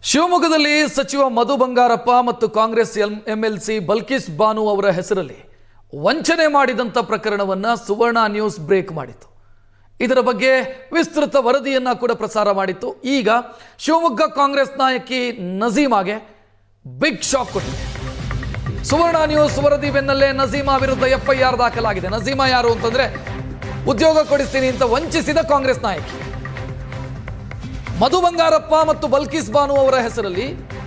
ಶಿವಮೊಗ್ಗದಲ್ಲಿ ಸಚಿವ ಮಧು ಬಂಗಾರಪ್ಪ ಮತ್ತು ಕಾಂಗ್ರೆಸ್ ಎಂಎಲ್ಸಿ ಬಲ್ಕಿಸ್ ಬಾನು ಅವರ ಹೆಸರಲ್ಲಿ ವಂಚನೆ ಮಾಡಿದಂತ ಪ್ರಕರಣವನ್ನ ಸುವರ್ಣ ನ್ಯೂಸ್ ಬ್ರೇಕ್ ಮಾಡಿತು. ಇದರ ಬಗ್ಗೆ ವಿಸ್ತೃತ ವರದಿಯನ್ನ ಕೂಡ ಪ್ರಸಾರ ಮಾಡಿತ್ತು. ಈಗ ಶಿವಮೊಗ್ಗ ಕಾಂಗ್ರೆಸ್ ನಾಯಕಿ ನಜೀಮಾಗೆ ಬಿಗ್ ಶಾಕ್ ಕೊಟ್ಟಿದೆ. ಸುವರ್ಣ ನ್ಯೂಸ್ ವರದಿ ಬೆನ್ನಲ್ಲೇ ನಜೀಮಾ ವಿರುದ್ಧ ಎಫ್ಐಆರ್ ದಾಖಲಾಗಿದೆ. ನಜೀಮಾ ಯಾರು ಅಂತಂದ್ರೆ ಉದ್ಯೋಗ ಕೊಡಿಸ್ತೀನಿ ಅಂತ ವಂಚಿಸಿದ ಕಾಂಗ್ರೆಸ್ ನಾಯಕಿ. ಮಧು ಬಂಗಾರಪ್ಪ ಮತ್ತು ಬಲ್ಕಿಸ್ ಬಾನು ಅವರ ಹೆಸರಲ್ಲಿ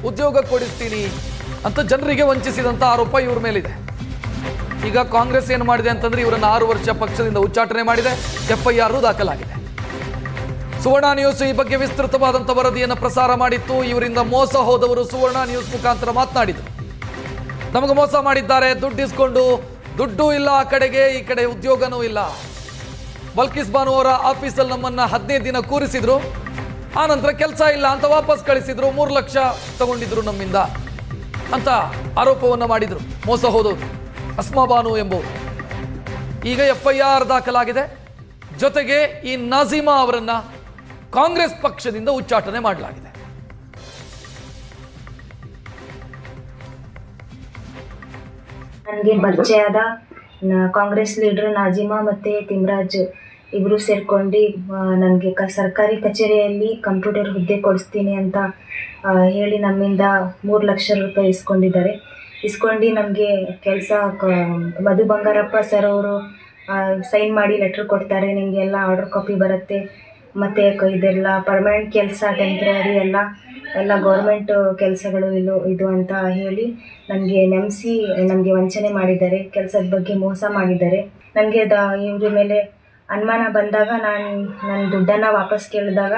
ಉದ್ಯೋಗ ಕೊಡಿಸ್ತೀನಿ ಅಂತ ಜನರಿಗೆ ವಂಚಿಸಿದಂತ ಆರೋಪ ಇವರ ಮೇಲಿದೆ. ಈಗ ಕಾಂಗ್ರೆಸ್ ಏನು ಮಾಡಿದೆ ಅಂತಂದ್ರೆ ಇವರನ್ನ 6 ವರ್ಷ ಪಕ್ಷದಿಂದ ಉಚ್ಚಾಟನೆ ಮಾಡಿದೆ. ಎಫ್ಐಆರ್ ದಾಖಲಾಗಿದೆ. ಸುವರ್ಣ ನ್ಯೂಸ್ ಈ ಬಗ್ಗೆ ವಿಸ್ತೃತವಾದಂಥ ವರದಿಯನ್ನು ಪ್ರಸಾರ ಮಾಡಿತ್ತು. ಇವರಿಂದ ಮೋಸ ಹೋದವರು ಸುವರ್ಣ ನ್ಯೂಸ್ ಮುಖಾಂತರ ಮಾತನಾಡಿದರು. ನಮಗೆ ಮೋಸ ಮಾಡಿದ್ದಾರೆ, ದುಡ್ಡು ಇಸ್ಕೊಂಡು, ದುಡ್ಡು ಇಲ್ಲ ಆ ಕಡೆಗೆ, ಈ ಕಡೆ ಉದ್ಯೋಗನೂ ಇಲ್ಲ. ಬಲ್ಕಿಸ್ ಬಾನು ಅವರ ಆಫೀಸಲ್ಲಿ ನಮ್ಮನ್ನ 15 ದಿನ ಕೂರಿಸಿದ್ರು. ಆ ನಂತರ ಕೆಲಸ ಇಲ್ಲ ಅಂತ ವಾಪಸ್ ಕಳಿಸಿದ್ರು. 3 ಲಕ್ಷ ತಗೊಂಡಿದ್ರು ನಮ್ಮಿಂದ ಅಂತ ಆರೋಪವನ್ನು ಮಾಡಿದ್ರು ಮೋಸ ಹೋದವರು ಅಸ್ಮಾ ಬಾನು ಎಂಬುವರು. ಈಗ ಎಫ್ಐಆರ್ ದಾಖಲಾಗಿದೆ. ಜೊತೆಗೆ ಈ ನಜೀಮಾ ಅವರನ್ನ ಕಾಂಗ್ರೆಸ್ ಪಕ್ಷದಿಂದ ಉಚ್ಚಾಟನೆ ಮಾಡಲಾಗಿದೆ. ನನಗೆ ಪರಿಚಯದ ಕಾಂಗ್ರೆಸ್ ಲೀಡರ್ ನಜೀಮಾ ಮತ್ತೆ ತಿಮ್ರಾಜ್ ಇಬ್ರು ಸೇರ್ಕೊಂಡು ನನಗೆ ಸರ್ಕಾರಿ ಕಚೇರಿಯಲ್ಲಿ ಕಂಪ್ಯೂಟರ್ ಹುದ್ದೆ ಕೊಡಿಸ್ತೀನಿ ಅಂತ ಹೇಳಿ ನಮ್ಮಿಂದ 3 ಲಕ್ಷ ರೂಪಾಯಿ ಇಸ್ಕೊಂಡು ನಮಗೆ ಕೆಲಸ ಮಧು ಬಂಗಾರಪ್ಪ ಸರ್ ಅವರು ಸೈನ್ ಮಾಡಿ ಲೆಟ್ರ್ ಕೊಡ್ತಾರೆ. ನಿಮಗೆ ಎಲ್ಲ ಆರ್ಡರ್ ಕಾಪಿ ಬರುತ್ತೆ, ಮತ್ತು ಇದೆಲ್ಲ ಪರ್ಮನೆಂಟ್ ಕೆಲಸ, ಟೆಂಪ್ರರಿ ಎಲ್ಲ ಗೌರ್ಮೆಂಟ್ ಕೆಲಸಗಳು ಇದು ಅಂತ ಹೇಳಿ ನನಗೆ ನೆನೆಸಿ ನಮಗೆ ವಂಚನೆ ಮಾಡಿದ್ದಾರೆ. ಕೆಲಸದ ಬಗ್ಗೆ ಮೋಸ ಮಾಡಿದ್ದಾರೆ. ನನಗೆ ಇವ್ರ ಮೇಲೆ ಅನುಮಾನ ಬಂದಾಗ ನನ್ನ ದುಡ್ಡನ್ನು ವಾಪಸ್ ಕೇಳಿದಾಗ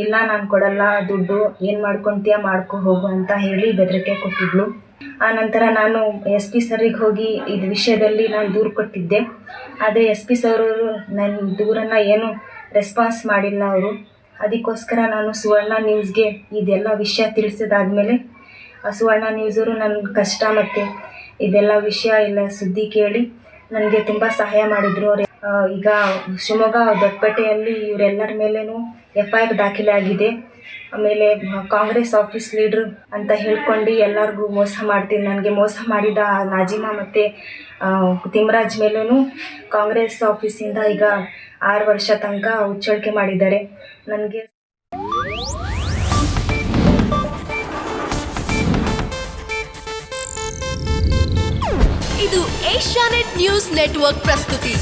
ಇಲ್ಲ ನಾನು ಕೊಡಲ್ಲ ದುಡ್ಡು, ಏನು ಮಾಡ್ಕೊತೀಯ ಮಾಡ್ಕೊ ಹೋಗು ಅಂತ ಹೇಳಿ ಬೆದರಿಕೆ ಕೊಟ್ಟಿದ್ಲು. ಆ ನಂತರ ನಾನು SP ಸರಿಗೆ ಹೋಗಿ ಇದು ವಿಷಯದಲ್ಲಿ ನಾನು ದೂರು ಕೊಟ್ಟಿದ್ದೆ. ಆದರೆ SP ಸರ್ ನನ್ನ ದೂರನ್ನು ಏನು ರೆಸ್ಪಾನ್ಸ್ ಮಾಡಿಲ್ಲ ಅವರು. ಅದಕ್ಕೋಸ್ಕರ ನಾನು ಸುವರ್ಣ ನ್ಯೂಸ್ಗೆ ಇದೆಲ್ಲ ವಿಷಯ ತಿಳಿಸಿದಾದ್ಮೇಲೆ ಸುವರ್ಣ ನ್ಯೂಸರು ನನ್ನ ಕಷ್ಟ ಮತ್ತು ಇದೆಲ್ಲ ವಿಷಯ ಎಲ್ಲ ಸುದ್ದಿ ಕೇಳಿ ನನಗೆ ತುಂಬ ಸಹಾಯ ಮಾಡಿದರು. ಈಗ ಶಿವಮೊಗ್ಗ ದೊಡ್ಡಪೇಟೆಯಲ್ಲಿ ಇವರೆಲ್ಲರ ಮೇಲೇನೂ FIR ದಾಖಲೆ ಆಗಿದೆ. ಆಮೇಲೆ ಕಾಂಗ್ರೆಸ್ ಆಫೀಸ್ ಲೀಡ್ರ್ ಅಂತ ಹೇಳ್ಕೊಂಡು ಎಲ್ಲರಿಗೂ ಮೋಸ ಮಾಡ್ತೀನಿ. ನನಗೆ ಮೋಸ ಮಾಡಿದ ನಜೀಮಾ ಮತ್ತು ತಿಮ್ರಾಜ್ ಮೇಲೂ ಕಾಂಗ್ರೆಸ್ ಆಫೀಸಿಂದ ಈಗ 6 ವರ್ಷ ತನಕ ಉಚ್ಚಳಿಕೆ ಮಾಡಿದ್ದಾರೆ. ನನಗೆ ಇದು ಏಷ್ಯಾನೆಟ್ ನ್ಯೂಸ್ ನೆಟ್ವರ್ಕ್ ಪ್ರಸ್ತುತಿ.